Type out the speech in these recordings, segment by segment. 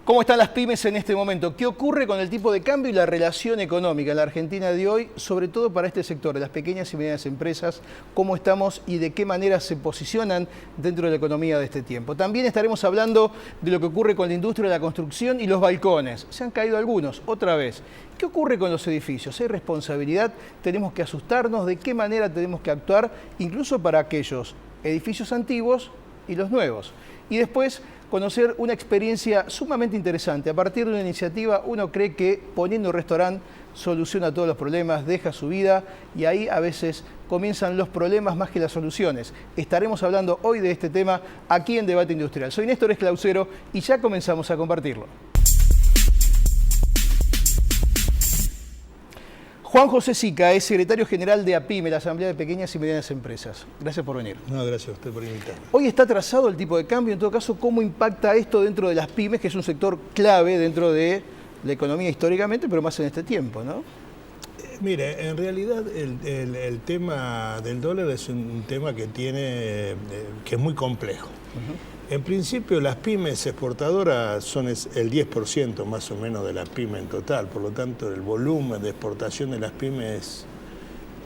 ¿Cómo están las pymes en este momento? ¿Qué ocurre con el tipo de cambio y la relación económica en la Argentina de hoy, sobre todo para este sector de las pequeñas y medianas empresas? ¿Cómo estamos y de qué manera se posicionan dentro de la economía de este tiempo? También estaremos hablando de lo que ocurre con la industria de la construcción y los balcones. Se han caído algunos, otra vez. ¿Qué ocurre con los edificios? ¿Hay responsabilidad? ¿Tenemos que asustarnos? ¿De qué manera tenemos que actuar? Incluso para aquellos edificios antiguos y los nuevos. Y después conocer una experiencia sumamente interesante. A partir de una iniciativa, uno cree que poniendo un restaurante soluciona todos los problemas, deja su vida y ahí a veces comienzan los problemas más que las soluciones. Estaremos hablando hoy de este tema aquí en Debate Industrial. Soy Néstor Esclausero y ya comenzamos a compartirlo. Juan José Sica es secretario general de APIME, la Asamblea de Pequeñas y Medianas Empresas. Gracias por venir. No, gracias a usted por invitarme. Hoy está trazado el tipo de cambio, en todo caso, ¿cómo impacta esto dentro de las pymes, que es un sector clave dentro de la economía históricamente, pero más en este tiempo, ¿no? Mire, en realidad el tema del dólar es un tema que es muy complejo. En principio, las pymes exportadoras son el 10% más o menos de la pyme en total, por lo tanto el volumen de exportación de las pymes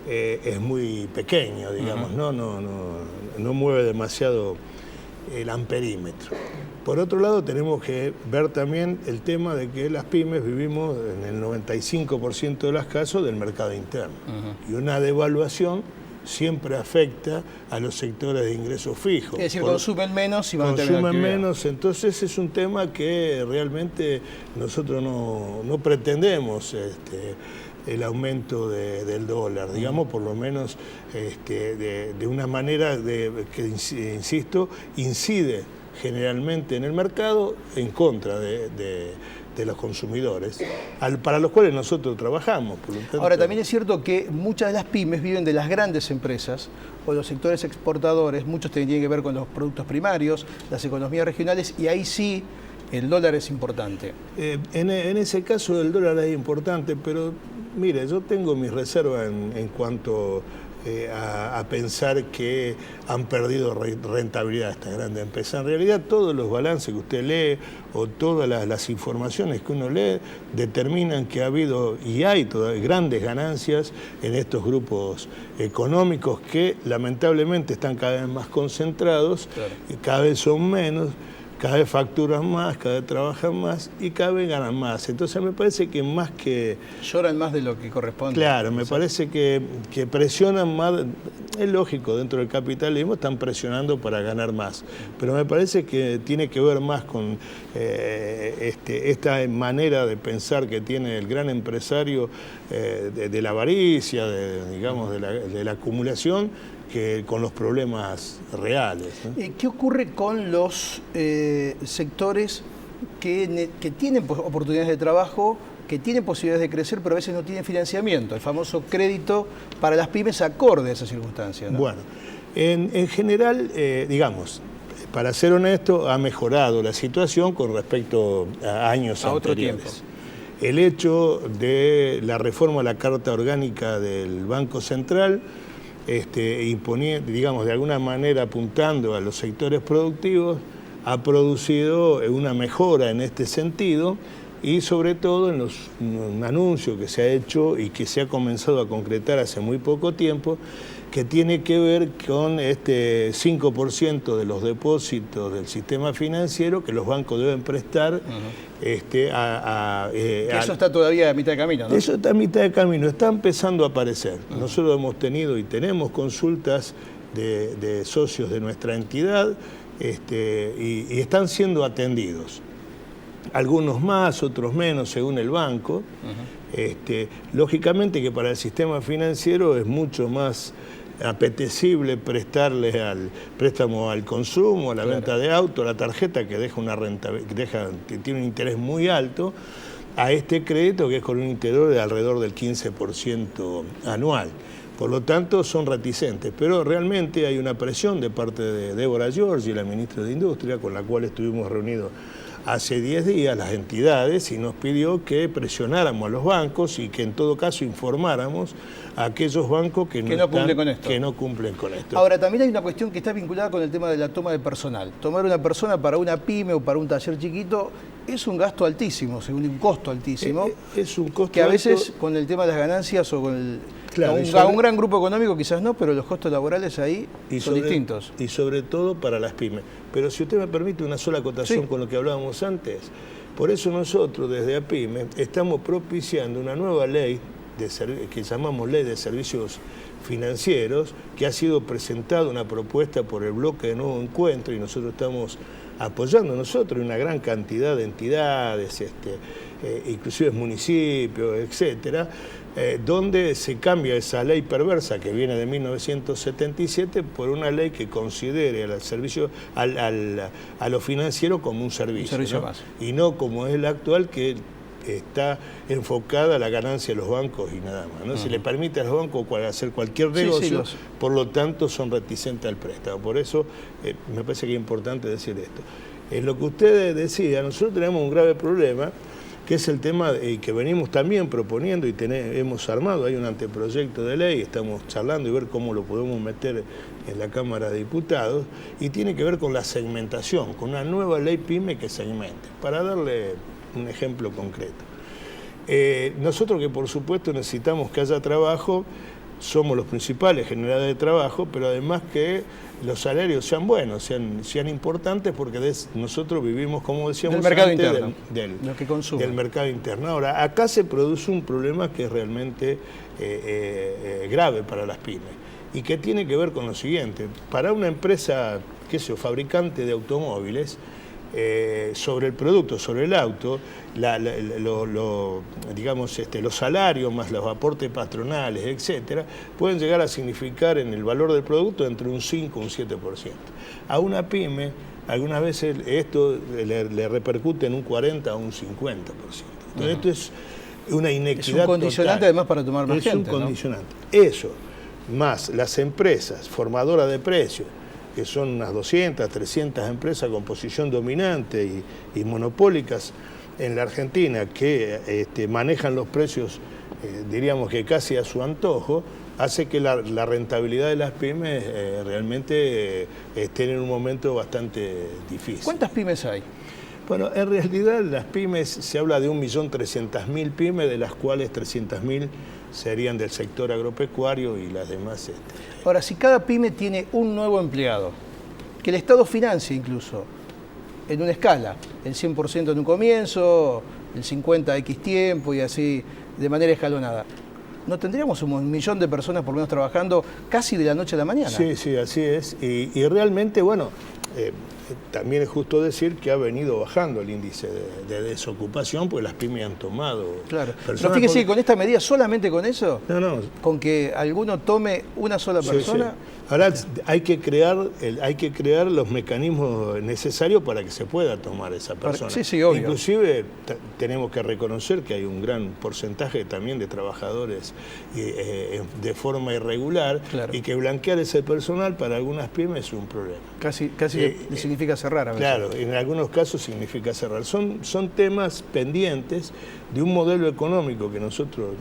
es muy pequeño, digamos, no mueve demasiado el amperímetro. Por otro lado, tenemos que ver también el tema de que las pymes vivimos en el 95% de los casos del mercado interno. Y una devaluación siempre afecta a los sectores de ingresos fijos. Es decir, consumen menos y van a tener actividad. Consumen menos, entonces es un tema que realmente nosotros no pretendemos el aumento del dólar, digamos, por lo menos de una manera que, insisto, incide generalmente en el mercado en contra de los consumidores, para los cuales nosotros trabajamos. Por lo tanto, ahora, también es cierto que muchas de las pymes viven de las grandes empresas o los sectores exportadores, muchos tienen que ver con los productos primarios, las economías regionales, y ahí sí el dólar es importante. En ese caso el dólar es importante, pero mire, yo tengo mis reservas en cuanto a pensar que han perdido rentabilidad estas grandes empresas. En realidad todos los balances que usted lee o todas las informaciones que uno lee determinan que ha habido y hay todavía grandes ganancias en estos grupos económicos que lamentablemente están cada vez más concentrados, claro, y cada vez son menos. Cada vez facturan más, cada vez trabajan más y cada vez ganan más. Entonces me parece que más que... lloran más de lo que corresponde. Claro, me parece que presionan más. Es lógico, dentro del capitalismo están presionando para ganar más. Pero me parece que tiene que ver más con esta manera de pensar que tiene el gran empresario de la avaricia, digamos, de la acumulación, que con los problemas reales, ¿no? ¿Qué ocurre con los sectores que tienen oportunidades de trabajo, que tienen posibilidades de crecer, pero a veces no tienen financiamiento? El famoso crédito para las pymes acorde a esa circunstancia, ¿no? Bueno, en general, digamos, para ser honesto, ha mejorado la situación con respecto a años anteriores. Otro tiempo. El hecho de la reforma a la Carta Orgánica del Banco Central, digamos, de alguna manera apuntando a los sectores productivos, ha producido una mejora en este sentido y sobre todo en un anuncio que se ha hecho y que se ha comenzado a concretar hace muy poco tiempo, que tiene que ver con este 5% de los depósitos del sistema financiero que los bancos deben prestar. Eso está todavía a mitad de camino, ¿no? Eso está a mitad de camino, está empezando a aparecer. Nosotros hemos tenido y tenemos consultas de socios de nuestra entidad y están siendo atendidos. Algunos más, otros menos, según el banco. Lógicamente que para el sistema financiero es mucho más apetecible prestarle al préstamo al consumo, a la venta de auto, a la tarjeta, que deja una que tiene un interés muy alto, a este crédito que es con un interés de alrededor del 15% anual. Por lo tanto, son reticentes, pero realmente hay una presión de parte de Débora Giorgi, la ministra de Industria, con la cual estuvimos reunidos hace 10 días, las entidades, y nos pidió que presionáramos a los bancos y que en todo caso informáramos a aquellos bancos que no cumplen con esto. Ahora, también hay una cuestión que está vinculada con el tema de la toma de personal. Tomar una persona para una pyme o para un taller chiquito Es un gasto altísimo, según un costo altísimo. Es un costo que a veces alto, con el tema de las ganancias o con el, claro, un gran grupo económico quizás no, pero los costos laborales ahí son distintos. Y sobre todo para las pymes. Pero si usted me permite una sola acotación Sí. con lo que hablábamos antes, por eso nosotros desde APYME estamos propiciando una nueva ley que llamamos Ley de Servicios Financieros, que ha sido presentada una propuesta por el Bloque de Nuevo Encuentro y nosotros estamos apoyando una gran cantidad de entidades, inclusive municipios, etcétera, donde se cambia esa ley perversa que viene de 1977 por una ley que considere al servicio, a lo financiero como un servicio, ¿no? Más. Y no como es el actual, que está enfocada a la ganancia de los bancos y nada más, ¿no? Se le permite a los bancos hacer cualquier negocio, por lo tanto son reticentes al préstamo. Por eso me parece que es importante decir esto. En lo que usted decía, nosotros tenemos un grave problema, que es el tema que venimos también proponiendo y hemos armado, hay un anteproyecto de ley, estamos charlando y ver cómo lo podemos meter en la Cámara de Diputados, y tiene que ver con la segmentación, con una nueva ley PYME que segmente. Para darle un ejemplo concreto. Nosotros, que por supuesto necesitamos que haya trabajo, somos los principales generadores de trabajo, pero además que los salarios sean buenos, sean importantes, porque nosotros vivimos, como decíamos, del mercado antes, interno, lo que consume. Del mercado interno. Ahora, acá se produce un problema que es realmente grave para las pymes, y que tiene que ver con lo siguiente. Para una empresa, fabricante de automóviles, sobre el producto, sobre el auto, los salarios más los aportes patronales, etcétera, pueden llegar a significar en el valor del producto entre un 5 y un 7%. A una pyme, algunas veces esto le repercute en un 40 o un 50%. Entonces, esto es una inequidad. Es un condicionante total, además, para tomar más gente. Es un condicionante. Eso, más las empresas formadoras de precios, que son unas 200, 300 empresas con posición dominante y monopólicas en la Argentina, que manejan los precios, diríamos que casi a su antojo, hace que la rentabilidad de las pymes realmente estén en un momento bastante difícil. ¿Cuántas pymes hay? Bueno, en realidad las pymes, se habla de 1.300.000 pymes, de las cuales 300.000 serían del sector agropecuario y las demás. Ahora, si cada pyme tiene un nuevo empleado, que el Estado financie incluso, en una escala, el 100% en un comienzo, el 50x tiempo y así de manera escalonada, ¿no tendríamos un millón de personas por lo menos trabajando casi de la noche a la mañana? Sí, sí, así es. Y realmente, bueno, también es justo decir que ha venido bajando el índice de desocupación, porque las pymes han tomado... Claro, pero fíjese que con esta medida, solamente con eso, con que alguno tome una sola persona... Sí. Ahora hay que crear los mecanismos necesarios para que se pueda tomar esa persona. Sí, sí, obvio. Inclusive tenemos que reconocer que hay un gran porcentaje también de trabajadores de forma irregular, claro, y que blanquear ese personal para algunas pymes es un problema. Casi significa cerrar a veces. Claro, en algunos casos significa cerrar. Son temas pendientes de un modelo económico que nosotros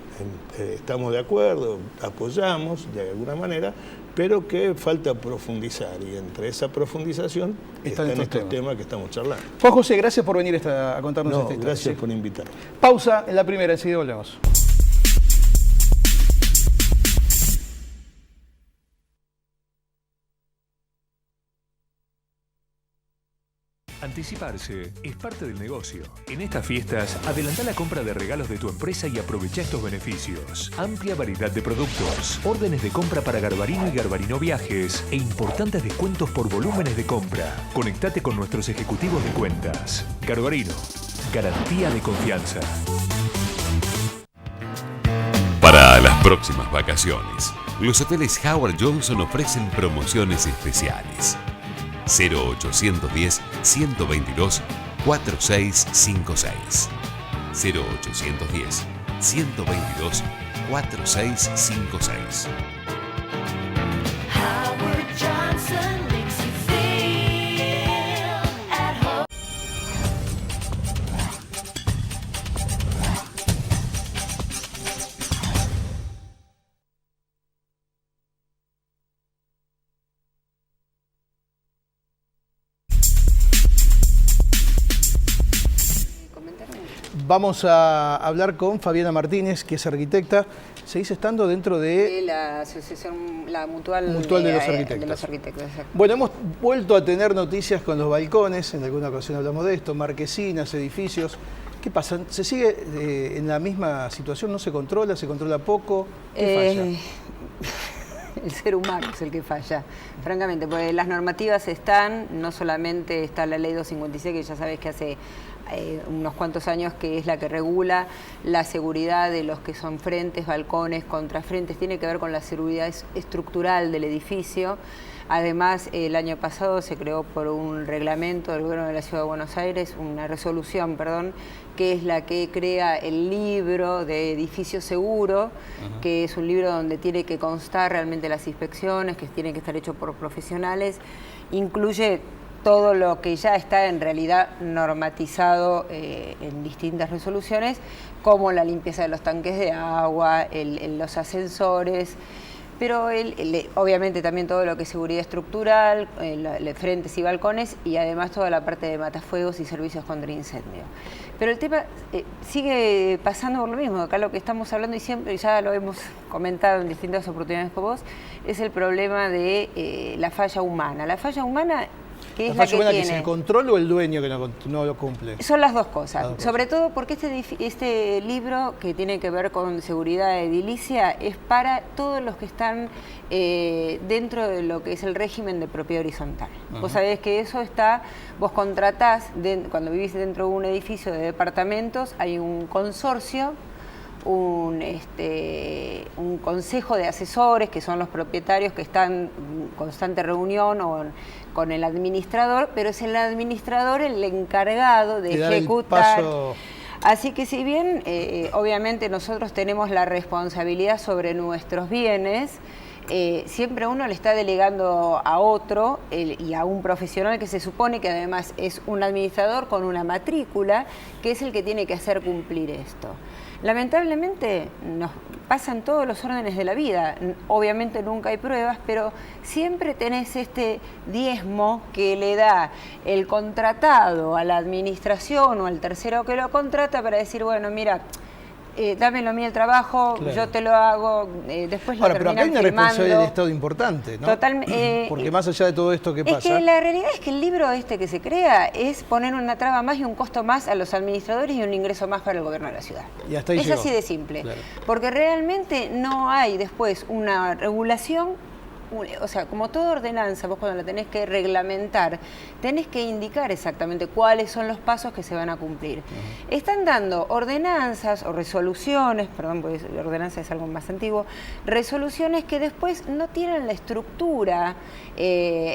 estamos de acuerdo, apoyamos de alguna manera, pero que falta profundizar, y entre esa profundización están estos temas que estamos charlando. Juan José, gracias por venir a contarnos esta historia. Gracias por invitarme. Pausa en la primera, enseguida volvemos. Anticiparse es parte del negocio. En estas fiestas, adelantá la compra de regalos de tu empresa y aprovecha estos beneficios. Amplia variedad de productos, órdenes de compra para Garbarino y Garbarino Viajes e importantes descuentos por volúmenes de compra. Conectate con nuestros ejecutivos de cuentas. Garbarino, garantía de confianza. Para las próximas vacaciones, los hoteles Howard Johnson ofrecen promociones especiales. 0810-122-4656. 0810-122-4656. Vamos a hablar con Fabiana Martínez, que es arquitecta. ¿Seguís estando dentro de la asociación, la mutual de los arquitectos? De los arquitectos, exacto. Bueno, hemos vuelto a tener noticias con los balcones, en alguna ocasión hablamos de esto, marquesinas, edificios. ¿Qué pasa? ¿Se sigue en la misma situación? ¿No se controla? ¿Se controla poco? ¿Qué falla? El ser humano es el que falla, francamente, porque las normativas están, no solamente está la ley 256, que ya sabes que hace unos cuantos años que es la que regula la seguridad de los que son frentes, balcones, contrafrentes, tiene que ver con la seguridad estructural del edificio. Además, el año pasado se creó por un reglamento del Gobierno de la Ciudad de Buenos Aires, una resolución, perdón, que es la que crea el libro de edificio seguro, que es un libro donde tiene que constar realmente las inspecciones, que tiene que estar hecho por profesionales, incluye todo lo que ya está en realidad normatizado en distintas resoluciones, como la limpieza de los tanques de agua, los ascensores, pero obviamente también todo lo que es seguridad estructural, frentes y balcones, y además toda la parte de matafuegos y servicios contra incendio. Pero el tema sigue pasando por lo mismo. Acá lo que estamos hablando, y siempre ya lo hemos comentado en distintas oportunidades con vos, es el problema de la falla humana. La falla humana, que es la que tiene. ¿Que es el control o el dueño que no lo cumple? Son las dos cosas. Sobre todo porque este libro, que tiene que ver con seguridad edilicia, es para todos los que están dentro de lo que es el régimen de propiedad horizontal. Vos sabés que eso está, vos contratás, cuando vivís dentro de un edificio de departamentos, hay un consorcio, un consejo de asesores, que son los propietarios que están en constante reunión con el administrador, pero es el administrador el encargado de ejecutar. Así que si bien obviamente nosotros tenemos la responsabilidad sobre nuestros bienes, siempre uno le está delegando a otro y a un profesional que se supone que además es un administrador con una matrícula, que es el que tiene que hacer cumplir esto. Lamentablemente nos pasan todos los órdenes de la vida, obviamente nunca hay pruebas, pero siempre tenés este diezmo que le da el contratado a la administración o al tercero que lo contrata para decir, bueno, mira, dámelo a mí el trabajo, claro, yo te lo hago, después ahora, lo terminan pero acá hay una firmando. responsabilidad del Estado importante, ¿no? Totalmente. Porque más allá de todo esto que pasa... Es que la realidad es que el libro que se crea es poner una traba más y un costo más a los administradores y un ingreso más para el gobierno de la ciudad. Y hasta ahí es llegó. Así de simple. Claro. Porque realmente no hay después una regulación. O sea, como toda ordenanza, vos cuando la tenés que reglamentar, tenés que indicar exactamente cuáles son los pasos que se van a cumplir. Están dando ordenanzas o resoluciones, perdón, porque ordenanza es algo más antiguo, resoluciones que después no tienen la estructura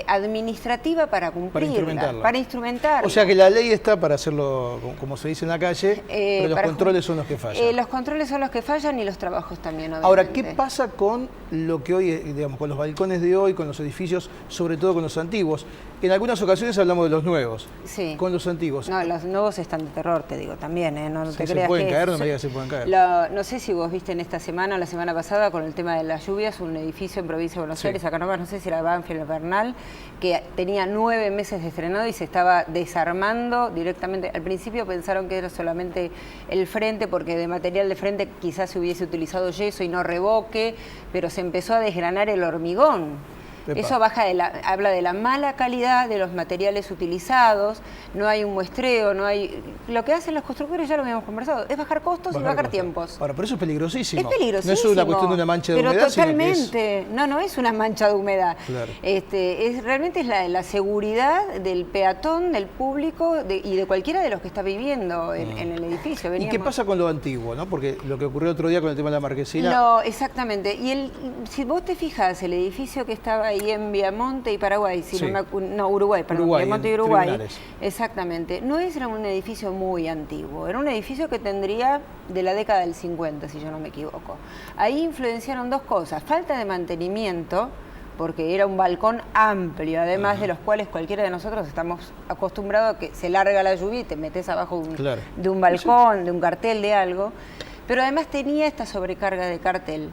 administrativa para cumplirla, para instrumentarla. O sea que la ley está para hacerlo, como se dice en la calle, pero los controles son los que fallan. Los controles son los que fallan y los trabajos también, obviamente. Ahora, ¿qué pasa con lo que hoy, digamos, con los balcones de hoy, con los edificios, sobre todo con los antiguos? En algunas ocasiones hablamos de los nuevos, sí, con los antiguos. No, los nuevos están de terror, te digo, también, no sí, te se creas pueden que caer, no me digas que se pueden caer. No sé si vos viste en esta semana o la semana pasada con el tema de las lluvias, un edificio en provincia de Buenos Aires, acá nomás, no sé si era Banfield o Bernal, que tenía 9 meses de estrenado y se estaba desarmando directamente. Al principio pensaron que era solamente el frente, porque de material de frente quizás se hubiese utilizado yeso y no revoque, pero se empezó a desgranar el hormigón. Epa. Eso habla de la mala calidad de los materiales utilizados, no hay un muestreo, no hay... Lo que hacen los constructores, ya lo habíamos conversado, es bajar costos y bajar tiempos. Ahora, pero eso es peligrosísimo. Es peligrosísimo. No es una cuestión de una mancha de humedad, totalmente. Sino que es... No es una mancha de humedad. Claro. Realmente es la seguridad del peatón, del público y de cualquiera de los que está viviendo en el edificio. ¿Y qué pasa con lo antiguo, no? Porque lo que ocurrió otro día con el tema de la marquesina... Exactamente. Y si vos te fijas, el edificio que estaba ahí en Viamonte y Paraguay, Uruguay, perdón, Viamonte y Uruguay, exactamente, no era un edificio muy antiguo, era un edificio que tendría de la década del 50, si yo no me equivoco. Ahí influenciaron dos cosas, falta de mantenimiento, porque era un balcón amplio, además de los cuales cualquiera de nosotros estamos acostumbrados a que se larga la lluvia y te metes abajo de un balcón, de un cartel, de algo, pero además tenía esta sobrecarga de cartel.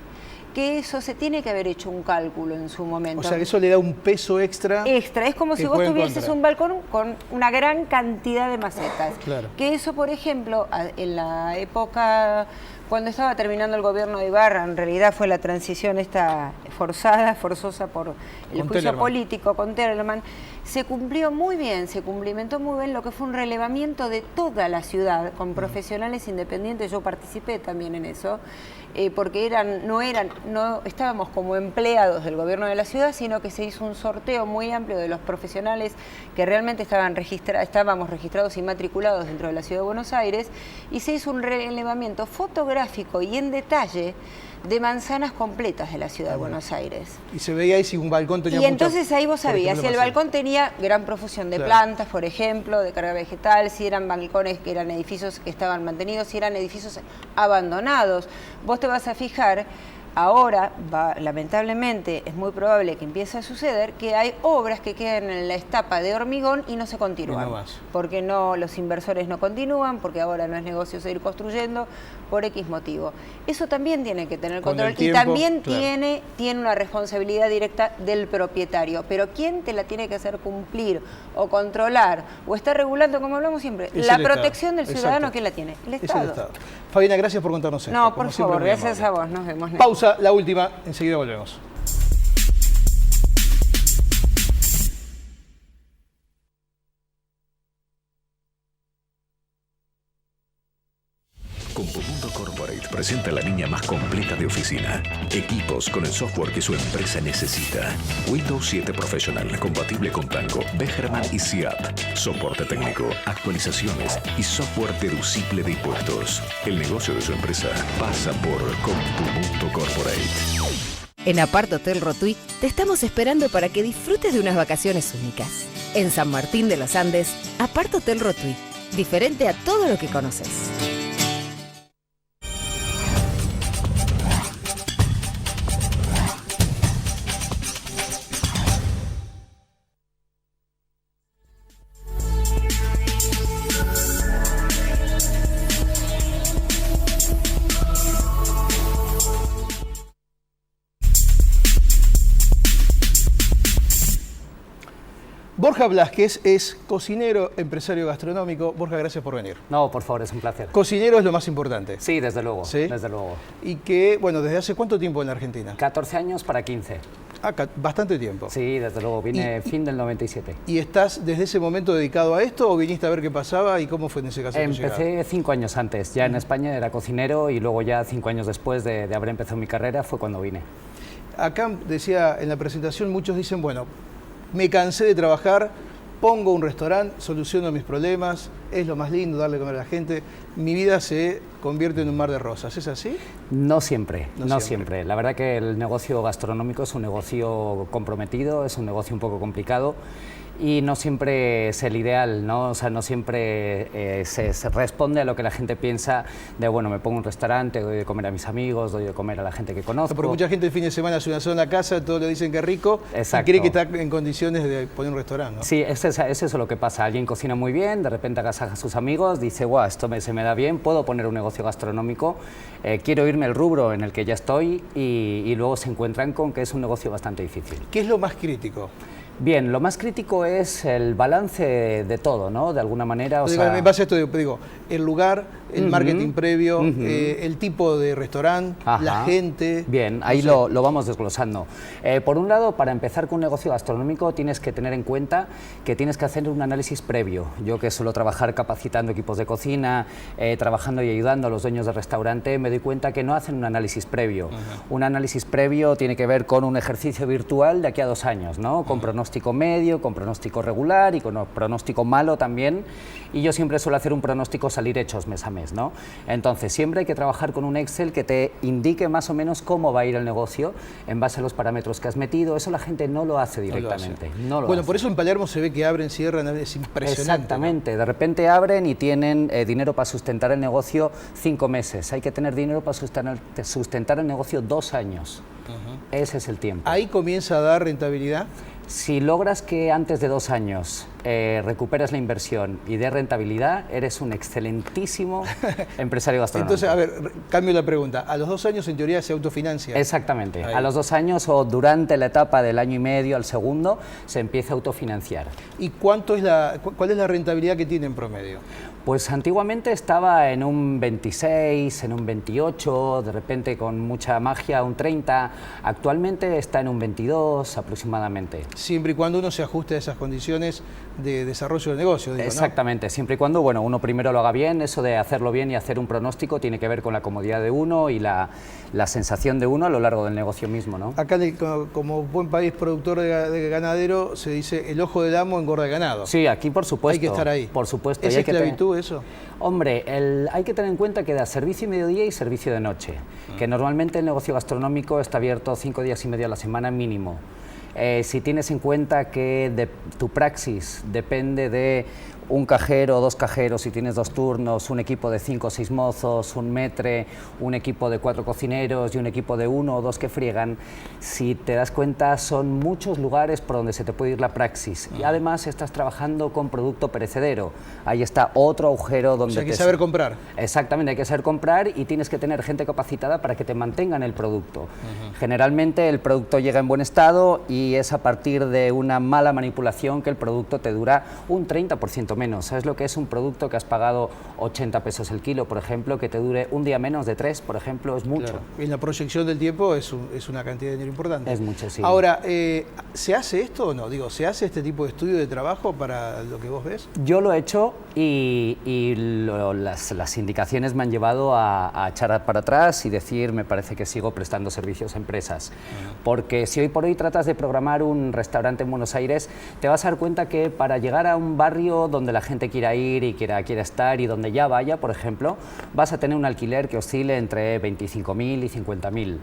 que eso se tiene que haber hecho un cálculo en su momento. O sea, que eso le da un peso extra. Extra, es como si vos tuvieses un balcón con una gran cantidad de macetas. Claro. Que eso, por ejemplo, en la época, cuando estaba terminando el gobierno de Ibarra, en realidad fue la transición esta forzosa por el juicio político con Tellerman, se cumplió muy bien, se cumplimentó muy bien lo que fue un relevamiento de toda la ciudad con profesionales independientes. Yo participé también en eso, porque no estábamos como empleados del gobierno de la ciudad, sino que se hizo un sorteo muy amplio de los profesionales que realmente estábamos registrados y matriculados dentro de la ciudad de Buenos Aires, y se hizo un relevamiento fotográfico y en detalle de manzanas completas de la ciudad de Buenos Aires. Y se veía ahí si un balcón tenía Y entonces ahí vos sabías si el balcón tenía gran profusión de plantas, por ejemplo, de carga vegetal, si eran balcones que eran edificios que estaban mantenidos, si eran edificios abandonados. Vos te vas a fijar, ahora, lamentablemente, es muy probable que empiece a suceder que hay obras que quedan en la estapa de hormigón y no se continúan. Porque los inversores no continúan, porque ahora no es negocio seguir construyendo, por X motivo. Eso también tiene que tener control y también tiene una responsabilidad directa del propietario. Pero ¿quién te la tiene que hacer cumplir o controlar o estar regulando, como hablamos siempre? La protección del ciudadano, ¿quién la tiene? El Estado. Fabiana, gracias por contarnos esto. No, por favor, gracias a vos. Nos vemos. Pausa, la última, enseguida volvemos. Compomundo Corporate presenta la línea más completa de oficina. Equipos con el software que su empresa necesita. Windows 7 Professional, compatible con Tango, Begerman y SIAP. Soporte técnico, actualizaciones y software deducible de impuestos. El negocio de su empresa pasa por Compomundo Corporate. En Apart Hotel Rotuy te estamos esperando para que disfrutes de unas vacaciones únicas. En San Martín de los Andes, Apart Hotel Rotuy. Diferente a todo lo que conoces. Borja Blázquez es cocinero, empresario gastronómico. Borja, gracias por venir. No, por favor, es un placer. Cocinero es lo más importante. Sí, desde luego. ¿Sí? Desde luego. Y que, bueno, ¿desde hace cuánto tiempo en la Argentina? 14 años para 15. Ah, bastante tiempo. Sí, desde luego. Vine fin del 97. ¿Y estás desde ese momento dedicado a esto o viniste a ver qué pasaba y cómo fue en ese caso? Empecé 5 años antes. Ya en España era cocinero y luego ya 5 años después de haber empezado mi carrera fue cuando vine. Acá decía en la presentación, muchos dicen, bueno, me cansé de trabajar, pongo un restaurante, soluciono mis problemas, es lo más lindo darle de comer a la gente, mi vida se convierte en un mar de rosas. ¿Es así? No siempre, no siempre. La verdad que el negocio gastronómico es un negocio comprometido, es un negocio un poco complicado y no siempre es el ideal, ¿no? O sea, no siempre se responde a lo que la gente piensa de, bueno, me pongo un restaurante, doy de comer a mis amigos, doy de comer a la gente que conozco. Porque mucha gente el fin de semana hace una sola en la casa, todos le dicen que es rico. Exacto. Y cree que está en condiciones de poner un restaurante, ¿no? Sí, es eso lo que pasa. Alguien cocina muy bien, de repente agasaja a sus amigos, dice, guau, esto se me da bien, puedo poner un negocio gastronómico, quiero irme al rubro en el que ya estoy y luego se encuentran con que es un negocio bastante difícil. ¿Qué es lo más crítico? Bien, lo más crítico es el balance de todo, ¿no? De alguna manera, en base a esto, digo, el lugar, el marketing previo, el tipo de restaurante, la gente... Bien, ahí lo vamos desglosando. Por un lado, para empezar con un negocio gastronómico tienes que tener en cuenta que tienes que hacer un análisis previo. Yo que suelo trabajar capacitando equipos de cocina, trabajando y ayudando a los dueños de restaurante, me doy cuenta que no hacen un análisis previo. Un análisis previo tiene que ver con un ejercicio virtual de aquí a 2 años, ¿no? Con pronóstico medio, con pronóstico regular y con pronóstico malo también, y yo siempre suelo hacer un pronóstico salir hechos mes a mes, ¿no? Entonces siempre hay que trabajar con un Excel que te indique más o menos cómo va a ir el negocio en base a los parámetros que has metido. Eso la gente no lo hace directamente. Bueno, por eso en Palermo se ve que abren, cierran, es impresionante. Exactamente, ¿no? De repente abren y tienen dinero para sustentar el negocio 5 meses, hay que tener dinero para sustentar el negocio 2 años. Ese es el tiempo. ¿Ahí comienza a dar rentabilidad? Si logras que antes de 2 años recuperas la inversión y des rentabilidad, eres un excelentísimo empresario gastronómico. Entonces, a ver, cambio la pregunta. A los 2 años, en teoría, se autofinancia. Exactamente. Ahí. A los 2 años o durante la etapa del año y medio al segundo, se empieza a autofinanciar. ¿Y cuál es la rentabilidad que tiene en promedio? Pues antiguamente estaba en un 26, en un 28, de repente con mucha magia un 30, actualmente está en un 22 aproximadamente. Siempre y cuando uno se ajuste a esas condiciones de desarrollo del negocio, digo, exactamente, ¿no? Siempre y cuando uno primero lo haga bien, eso de hacerlo bien y hacer un pronóstico tiene que ver con la comodidad de uno y la sensación de uno a lo largo del negocio mismo, ¿no? Acá, como buen país productor de ganadero, se dice el ojo del amo engorda el ganado. Sí, aquí por supuesto. Hay que estar ahí. Por supuesto. ¿Es esclavitud eso? Hombre, hay que tener en cuenta que da servicio y mediodía y servicio de noche, que normalmente el negocio gastronómico está abierto 5 días y medio a la semana mínimo. Si tienes en cuenta que tu praxis depende de un cajero o 2 cajeros, si tienes 2 turnos, un equipo de 5 o 6 mozos, un metre, un equipo de 4 cocineros y un equipo de 1 o 2 que friegan, si te das cuenta son muchos lugares por donde se te puede ir la praxis. Y además estás trabajando con producto perecedero. Ahí está otro agujero donde... O sea, hay que saber comprar. Exactamente, hay que saber comprar y tienes que tener gente capacitada para que te mantengan el producto. Generalmente el producto llega en buen estado y es a partir de una mala manipulación que el producto te dura un 30% menos. ¿Sabes lo que es un producto que has pagado 80 pesos el kilo, por ejemplo, que te dure un día menos de 3, por ejemplo, es mucho? Claro. En la proyección del tiempo es una cantidad de dinero importante. Es mucho, sí. Ahora, ¿se hace esto o no? Digo, ¿se hace este tipo de estudio de trabajo para lo que vos ves? Yo lo he hecho y las indicaciones me han llevado a echar para atrás y decir, me parece que sigo prestando servicios a empresas. Porque si hoy por hoy tratas de programar un restaurante en Buenos Aires, te vas a dar cuenta que para llegar a un barrio donde la gente quiera ir y quiera estar y donde ya vaya, por ejemplo, vas a tener un alquiler que oscile entre 25.000 y 50.000.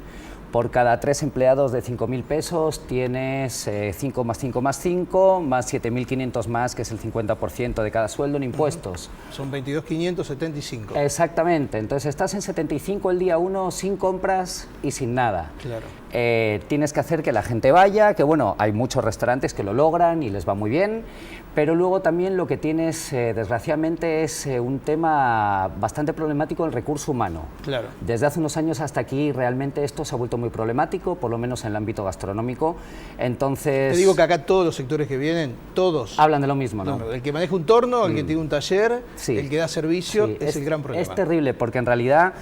Por cada 3 empleados de 5.000 pesos tienes 5 más 5 más 5, más 7.500 más, que es el 50% de cada sueldo en impuestos. Son 22.575. Exactamente, entonces estás en 75 el día 1 sin compras y sin nada. Claro. Tienes que hacer que la gente vaya, que bueno, hay muchos restaurantes que lo logran y les va muy bien, pero luego también lo que tienes, desgraciadamente, es un tema bastante problemático, el recurso humano. Claro. Desde hace unos años hasta aquí realmente esto se ha vuelto muy problemático, por lo menos en el ámbito gastronómico. Entonces... Te digo que acá todos los sectores que vienen, todos... hablan de lo mismo, ¿no? El que maneja un torno, el que tiene un taller, sí, el que da servicio, sí, es el gran problema. Es terrible porque en realidad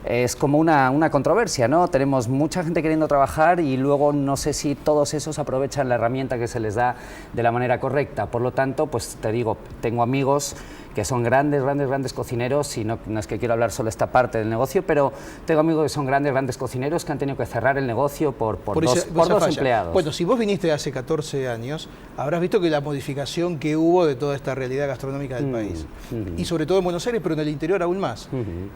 es como una controversia, ¿no? Tenemos mucha gente queriendo trabajar y luego no sé si todos esos aprovechan la herramienta que se les da de la manera correcta. Por lo tanto, pues te digo, tengo amigos que son grandes cocineros, y no es que quiero hablar solo esta parte del negocio, pero tengo amigos que son grandes cocineros que han tenido que cerrar el negocio por dos empleados. Bueno, si vos viniste hace 14 años, habrás visto que la modificación que hubo de toda esta realidad gastronómica del país, y sobre todo en Buenos Aires, pero en el interior aún más.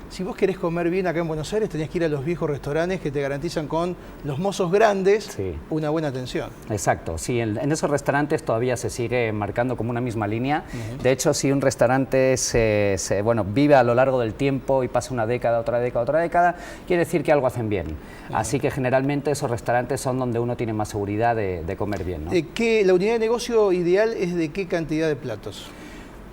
Si vos querés comer bien acá en Buenos Aires, tenés que ir a los viejos restaurantes que te garantizan con los mozos grandes una buena atención. Exacto, sí, en esos restaurantes todavía se sigue marcando como una misma línea. De hecho, si un restaurante vive a lo largo del tiempo y pasa una década, otra década, quiere decir que algo hacen bien. Así que generalmente esos restaurantes son donde uno tiene más seguridad de comer bien, ¿no? ¿La unidad de negocio ideal es de qué cantidad de platos?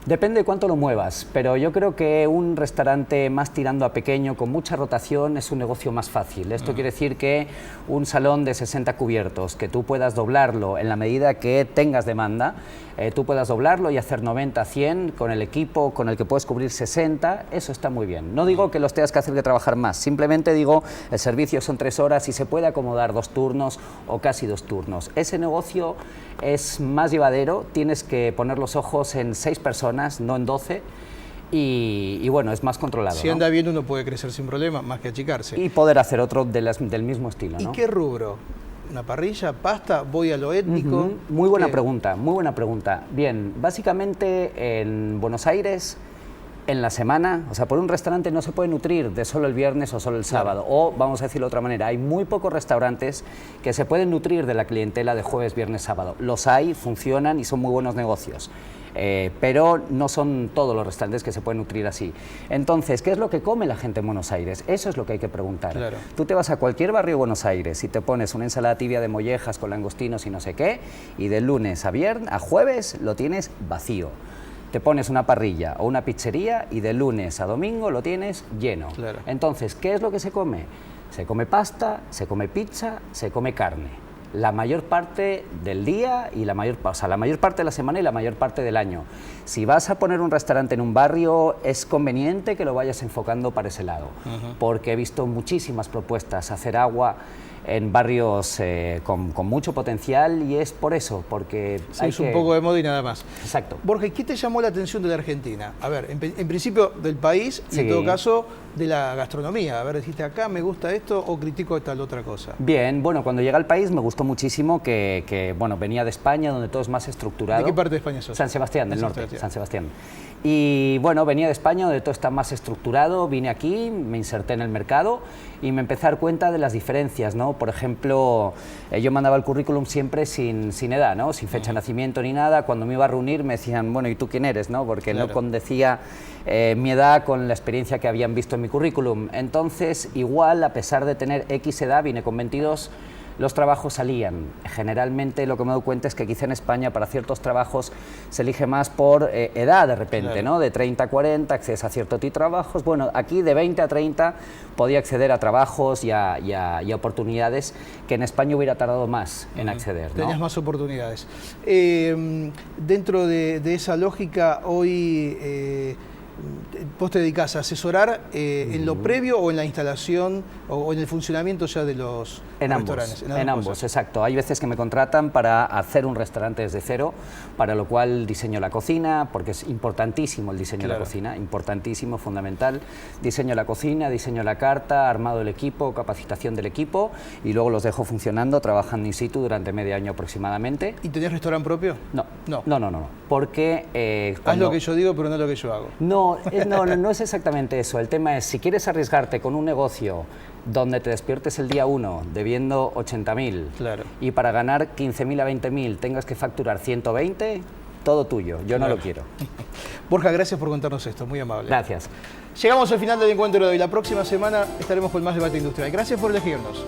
Depende de cuánto lo muevas, pero yo creo que un restaurante más tirando a pequeño, con mucha rotación, es un negocio más fácil. Esto quiere decir que un salón de 60 cubiertos, que tú puedas doblarlo en la medida que tengas demanda, tú puedas doblarlo y hacer 90, 100 con el equipo con el que puedes cubrir 60, eso está muy bien. No digo que los tengas que hacer que trabajar más, simplemente digo, el servicio son 3 horas y se puede acomodar 2 turnos o casi 2 turnos. Ese negocio es más llevadero, tienes que poner los ojos en 6 personas, no en 12, y bueno, es más controlado. Si anda bien uno puede crecer sin problema, más que achicarse. Y poder hacer otro del mismo estilo, ¿no? ¿Y qué rubro? ¿Una parrilla, pasta? ¿Voy a lo étnico? Muy buena pregunta, muy buena pregunta. Bien, básicamente en Buenos Aires en la semana, o sea, por un restaurante no se puede nutrir de solo el viernes o solo el sábado, o vamos a decirlo de otra manera, hay muy pocos restaurantes que se pueden nutrir de la clientela de jueves, viernes, sábado. Los hay, funcionan y son muy buenos negocios. Pero no son todos los restaurantes que se pueden nutrir así. Entonces, ¿qué es lo que come la gente en Buenos Aires? Eso es lo que hay que preguntar. Claro. Tú te vas a cualquier barrio de Buenos Aires y te pones una ensalada tibia de mollejas con langostinos y no sé qué, y de lunes a jueves lo tienes vacío. Te pones una parrilla o una pizzería y de lunes a domingo lo tienes lleno. Claro. Entonces, ¿qué es lo que se come? Se come pasta, se come pizza, se come carne. La mayor parte del día y la mayor parte de la semana y la mayor parte del año. Si vas a poner un restaurante en un barrio, es conveniente que lo vayas enfocando para ese lado, porque he visto muchísimas propuestas hacer agua en barrios con mucho potencial, y es por eso, porque sí, es un poco de moda y nada más. Exacto. Borja, ¿qué te llamó la atención de la Argentina? A ver, en principio del país y Sí. en todo caso de la gastronomía. A ver, dijiste acá me gusta esto o critico tal otra cosa. Bien, bueno, cuando llegué al país me gustó muchísimo que bueno, venía de España, donde todo es más estructurado. ¿De qué parte de España sos? San Sebastián, del San norte, Sebastián. San Sebastián. Y bueno, venía de España, donde todo está más estructurado, vine aquí, me inserté en el mercado y me empecé a dar cuenta de las diferencias, ¿no? Por ejemplo, yo mandaba el currículum siempre sin edad, ¿no? Sin fecha de nacimiento ni nada. Cuando me iba a reunir me decían, bueno, ¿y tú quién eres?, ¿no? Porque Claro. no condecía mi edad con la experiencia que habían visto en mi currículum. Entonces, igual, a pesar de tener X edad, vine con 22, los trabajos salían. Generalmente lo que me doy cuenta es que quizá en España para ciertos trabajos se elige más por edad de repente, Claro. ¿no? De 30 a 40 accedes a cierto tipo de trabajos. Bueno, aquí de 20 a 30 podía acceder a trabajos y a oportunidades que en España hubiera tardado más en acceder, ¿no? Tenías más oportunidades. Dentro de esa lógica, hoy vos te dedicás a asesorar en lo previo o en la instalación o en el funcionamiento ya de los restaurantes. En ambos, exacto. Hay veces que me contratan para hacer un restaurante desde cero, para lo cual diseño la cocina, porque es importantísimo el diseño de la cocina, importantísimo, fundamental. Diseño la cocina, diseño la carta, armado el equipo, capacitación del equipo, y luego los dejo funcionando, trabajando in situ durante medio año aproximadamente. ¿Y tenés restaurante propio? No, No. no, porque Haz lo que yo digo, pero no lo que yo hago. no es exactamente eso. El tema es, si quieres arriesgarte con un negocio donde te despiertes el día 1 debiendo 80.000 Claro. y para ganar 15.000 a 20.000 tengas que facturar 120, todo tuyo. Yo no lo quiero. Borja, gracias por contarnos esto, muy amable. Gracias. Llegamos al final del encuentro de hoy. La próxima semana estaremos con más debate industrial. Gracias por elegirnos.